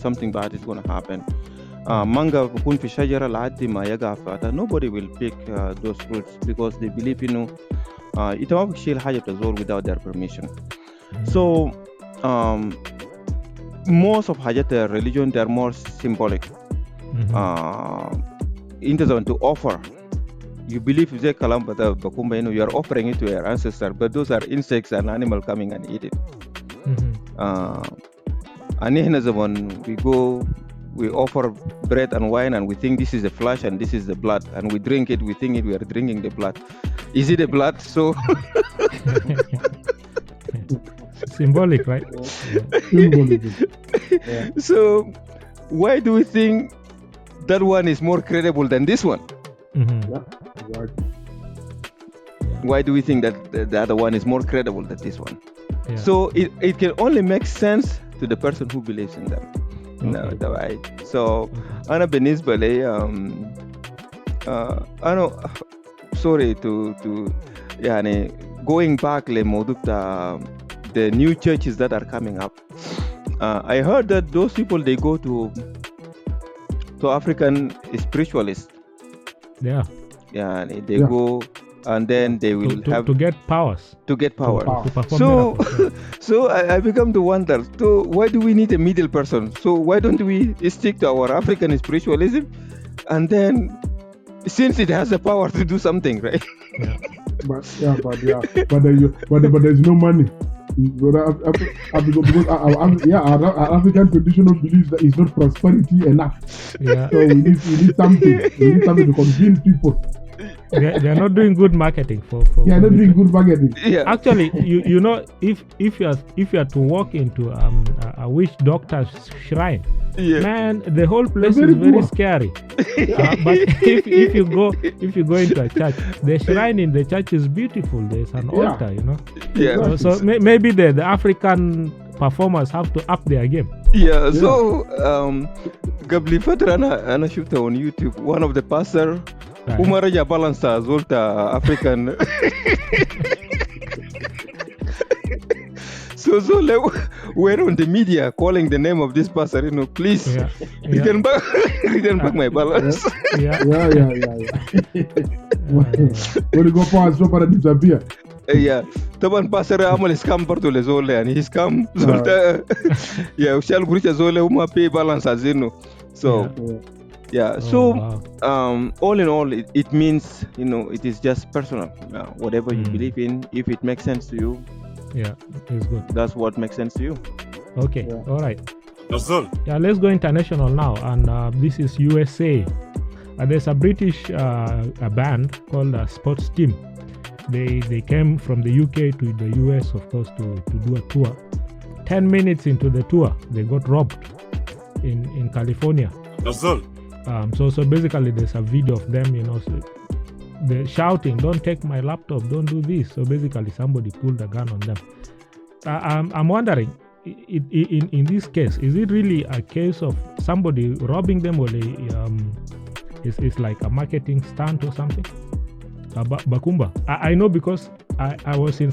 something bad is going to happen. Manga bukun fi shajara laati ma yaga fata. Nobody will pick those fruits because they believe itawab shil haja tazol without their permission. So most of hajat religion, they are more symbolic. Intended to offer. You believe they kalam bata bakumba, you are offering it to your ancestor, but those are insects and animal coming and eat it. We offer bread and wine and we think this is the flesh and this is the blood, and we drink it, we think we are drinking the blood. Is it the blood? So symbolic, right? Symbolic. So why do we think that one is more credible than this one? Yeah, exactly. Why do we think that the other one is more credible than this one? Yeah. So it can only make sense to the person who believes in them. Okay. Right. So Ana Benisbale, sorry to going back le modukta the new churches that are coming up. I heard that those people they go to African spiritualists. Yeah. Yeah, they go and then they will have to get powers. To get power. To perform miracles. So I become to wonder. So why do we need a middle person? So why don't we stick to our African spiritualism, and then since it has the power to do something, right? But there's no money. Because our African traditional believes that it's not prosperity enough. Yeah. So we need something. We need something to convince people. They're not doing good marketing for They are not doing good marketing. Yeah. Actually, you know, if you are to walk into a witch doctor's shrine, Yeah. man, the whole place They're is very very poor. scary. But if you go into a church, the shrine in the church is beautiful. There's an Yeah. altar, you know. Yeah. So maybe the African performers have to up their game. Yeah. So قبل فترة أنا شفتها on YouTube, one of the pastor وما رجع balance زولتا African. So Zole went on the media calling the name of this pastor, please return back my balance. Yeah. When you go past, nobody disappear. Yeah. طبعا pastor عمل scam برضو لزول يعني he scam زولتا. Yeah. وشال قريشة زول وما pay balance أزينه. So yeah. So wow. All in all, it means it is just personal. Whatever you believe in, if it makes sense to you, Yeah, it's good. that's what makes sense to you. Okay, Yeah. all right. Yeah, let's go international now, and this is USA. There's a British a band called Sports Team. They came from the UK to the US, of course, to do a tour. 10 minutes into the tour, they got robbed in California. So basically, there's a video of them, so they're shouting, "Don't take my laptop! Don't do this!" So basically, somebody pulled a gun on them. I'm wondering, in this case, is it really a case of somebody robbing them, or it's like a marketing stunt or something? Bakumba, I know because I was in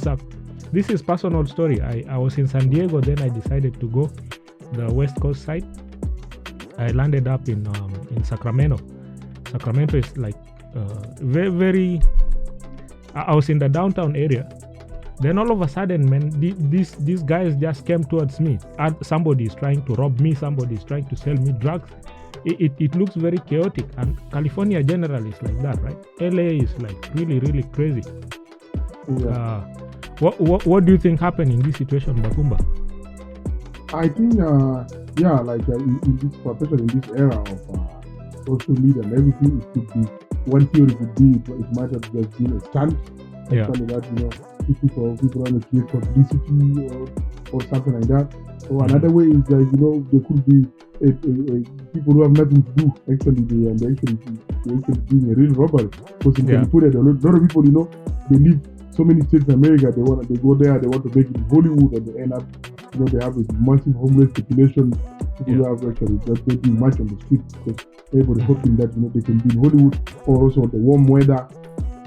this is personal story. I was in San Diego, then I decided to go the West Coast side. I landed up in Sacramento. Sacramento is like very. I was in the downtown area. Then all of a sudden, man, these guys just came towards me. Somebody is trying to rob me. Somebody is trying to sell me drugs. It looks very chaotic, and California generally is like that, right? LA is like really, really crazy. Yeah. What do you think happened in this situation, Bakumba? I think, like in this, especially in this era of social media and everything, it could be one theory could be it might have just been a stunt. Yeah. Something that people want to create publicity or something like that. So another way is that there could be people who have nothing to do. Actually, they actually doing a real robbery. Because in California, there are a lot of people they live so many states in America. They go there. They want to make it in Hollywood, and they end up they have a massive homeless population. People who have actually just not doing much on the street because everybody's hoping that they can be in Hollywood, or also the warm weather.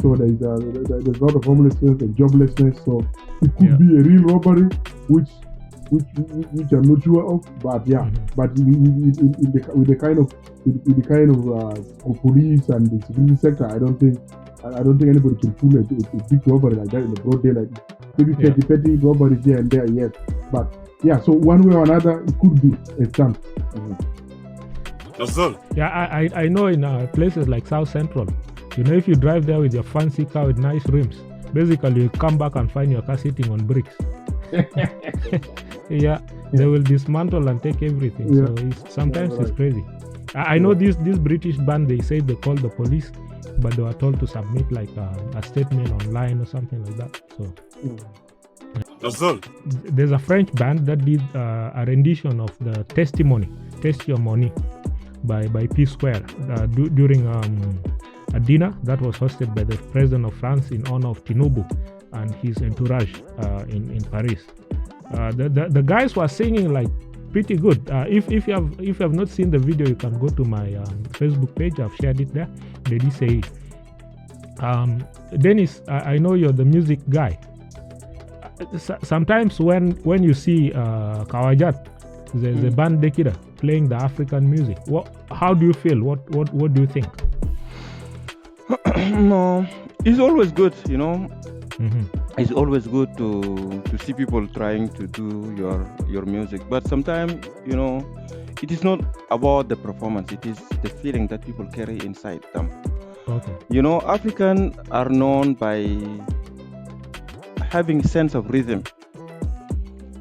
So there's a lot of homelessness and joblessness. So it could be a real robbery, which I'm not sure of. But but with the kind of police and the security sector, I don't think anybody can pull a big robbery like that in the broad daylight. Maybe petty robberies here and there, yes. But so one way or another, it could be a stunt. Yeah, I know in places like South Central, if you drive there with your fancy car with nice rims, basically you come back and find your car sitting on bricks. They will dismantle and take everything. So sometimes it's crazy. I know this British band, they say they called the police, but they were told to submit like a statement online or something like that. So there's a French band that did a rendition of the Testimony by P Square during a dinner that was hosted by the president of France in honor of Tinubu and his entourage in Paris. The guys were singing like pretty good. If you have not seen the video, you can go to my Facebook page. I've shared it there. Dedi Seyi. Dennis, I know you're the music guy. Sometimes when you see Kawajat, the band Dekida playing the African music, how do you feel? What do you think? No, it's always good, Mm-hmm. It's always good to see people trying to do your music, but sometimes it is not about the performance, it is the feeling that people carry inside them. Okay. Africans are known by having sense of rhythm.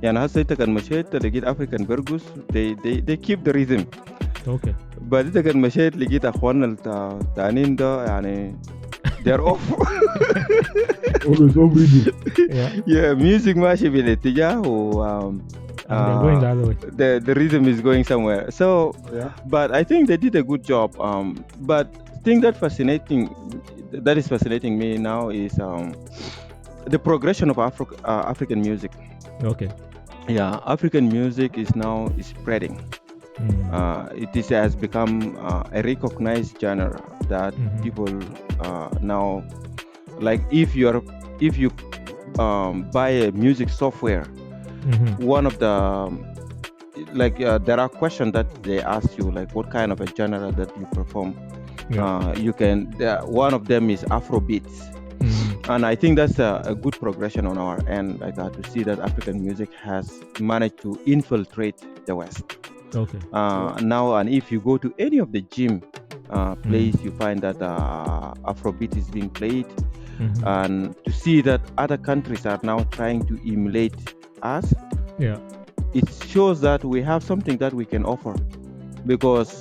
يعني هسه انت كان مشيت لقيت افريكان بيرجوس they keep the rhythm. Okay. بعد انت كان مشيت لقيت اخواننا التانيين ده يعني they're off. Always off reading. Yeah, music ماشي بالاتجاه و And they're going the other way. the rhythm is going somewhere. So, but I think they did a good job. But thing that is fascinating me now is the progression of African music. Okay. Yeah, African music is spreading. It has become a recognized genre that people now like. If you buy a music software, one of the there are questions that they ask you, like what kind of a genre that you perform. One of them is Afrobeats. And I think that's a good progression on our end, like to see that African music has managed to infiltrate the West. Okay. Now, and if you go to any of the gym place, you find that Afrobeat is being played. And to see that other countries are now trying to emulate us, it shows that we have something that we can offer. Because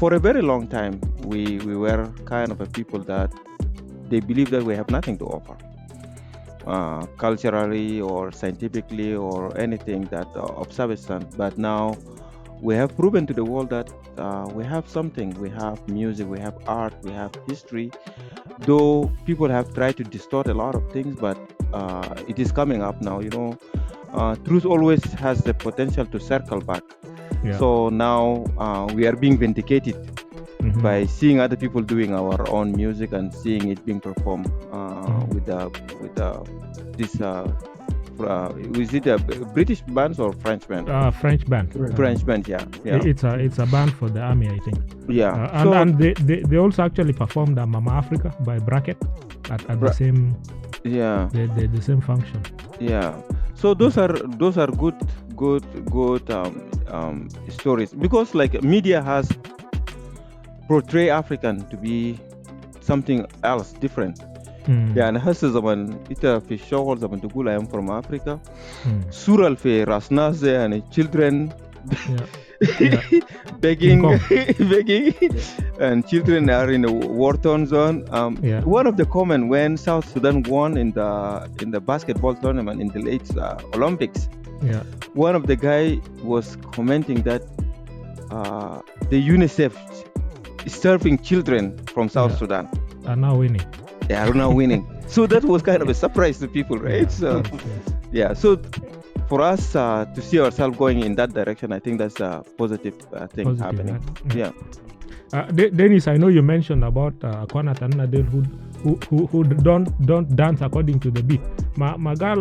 for a very long time, we were kind of a people that they believe that we have nothing to offer, culturally or scientifically or anything that of substance. But now we have proven to the world that we have something. We have music, we have art, we have history. Though people have tried to distort a lot of things, but it is coming up now. Truth always has the potential to circle back. So now we are being vindicated by seeing other people doing our own music and seeing it being performed with this. Is it a British band or French band? French band. French band, yeah. It's a band for the army, I think. Yeah. And they also actually performed Mama Africa by Bracket at the same. Yeah. The same function. Yeah. So those are good stories, because like media has portray African to be something else different. يعني هسه زمان انت في الشغل زمان تقول I am from Africa. صورة في راس ناس يعني children begging and children are in a war-torn zone. One of the comment when South Sudan won in the basketball tournament in the late Olympics, one of the guy was commenting that the UNICEF is serving children from South Sudan are now winning. They are now winning. So that was kind of a surprise to people, right? So for us to see ourselves going in that direction, I think that's a positive thing happening. Dennis, I know you mentioned about Kwana Tanadel who don't dance according to the beat. Magal,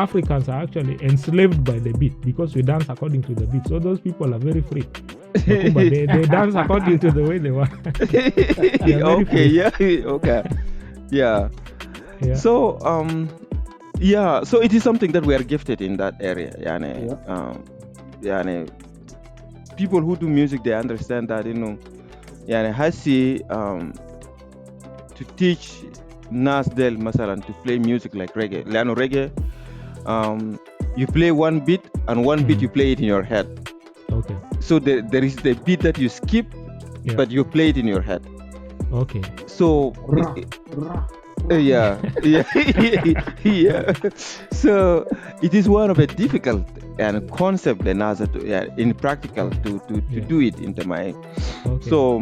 Africans are actually enslaved by the beat because we dance according to the beat. So those people are very free. They dance according to the way they want. So so it is something that we are gifted in that area. People who do music, they understand that hasi to teach Nas Del Masalan to play music like reggae. Reggae, you play one beat and one beat you play it in your head. Okay. So there is the beat that you skip, but you play it in your head. Okay. So So it is one of a difficult and concept in practical to do it in the mind. Okay. So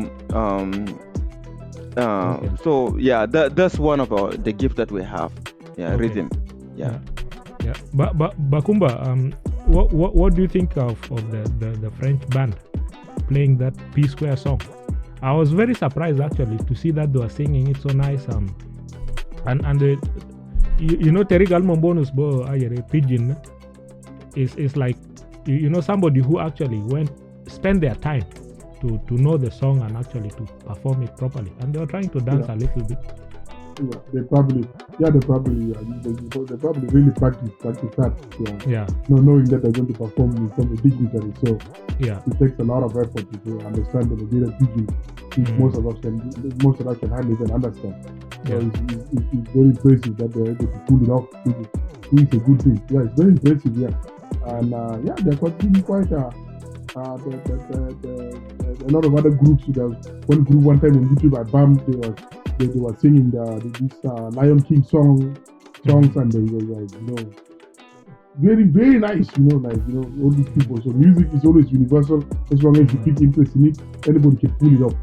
that's one of the gift that we have. Rhythm. But Bakumba, what do you think of the French band playing that P Square song? I was very surprised actually to see that they were singing it so nice. And Terigal Mombonus Bo Pigeon is like somebody who actually spend their time to know the song and actually to perform it properly, and they were trying to dance a little bit. They probably really practice that. Knowing that they're going to perform in some dignitary. So it takes a lot of effort to understand the Nigerian pidgin, which most of us can hardly even understand. So it's very impressive that they're able to pull it off, which is a good thing. Yeah, it's very impressive. And they're quite a lot of other groups. One group one time on YouTube I bumped, they were singing this Lion King songs, and they were like, very, very nice, all these people. So music is always universal. As long as you pick interest in it, anybody can pull it off.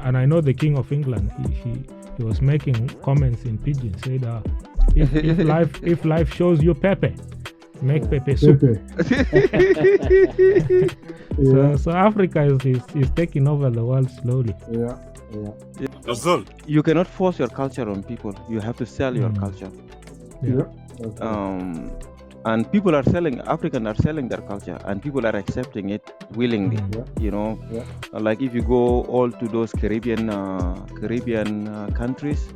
And I know the King of England, he was making comments in pidgin, said if life shows you Pepe, make Pepe soup. So Africa is taking over the world slowly. You cannot force your culture on people. You have to sell your culture. And people are selling, Africans are selling their culture, and people are accepting it willingly. Like if you go all to those Caribbean countries,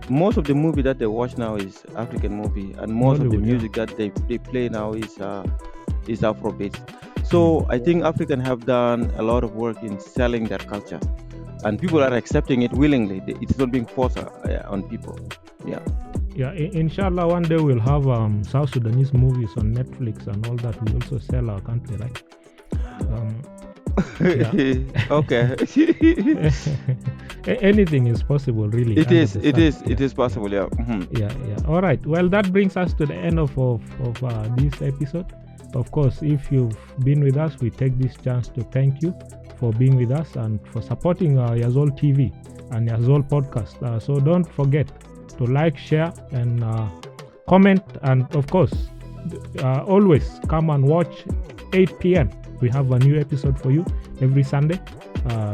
most of the movie that they watch now is African movie, and most of the music that they play now is Afrobeat. So I think Africans have done a lot of work in selling their culture, and people are accepting it willingly. It's not being forced on people. Inshallah, one day we'll have South Sudanese movies on Netflix and all that. We also sell our country, right? Okay. Anything is possible, really. It is possible. All right. Well, that brings us to the end of this episode. Of course, if you've been with us, we take this chance to thank you for being with us and for supporting Yazol TV and Yazol Podcast. So don't forget to like, share, and comment, and of course, always come and watch 8 p.m. We have a new episode for you every Sunday.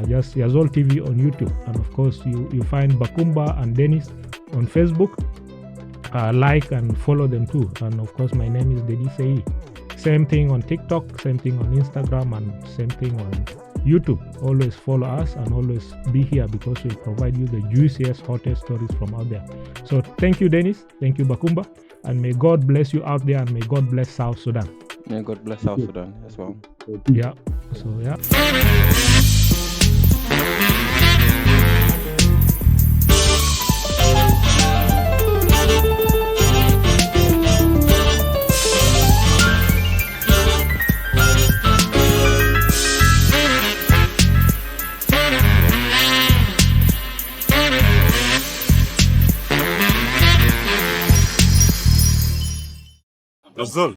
Just Yazol TV on YouTube, and of course, you find Bakumba and Dennis on Facebook. Like and follow them too. And of course, my name is Dedi Seyi. Same thing on TikTok, same thing on Instagram, and same thing on YouTube. Always follow us and always be here, because we'll provide you the juiciest, hottest stories from out there. So thank you, Dennis. Thank you, Bakumba. And may God bless you out there, and may God bless South Sudan. May God bless South Sudan as well. Yazol.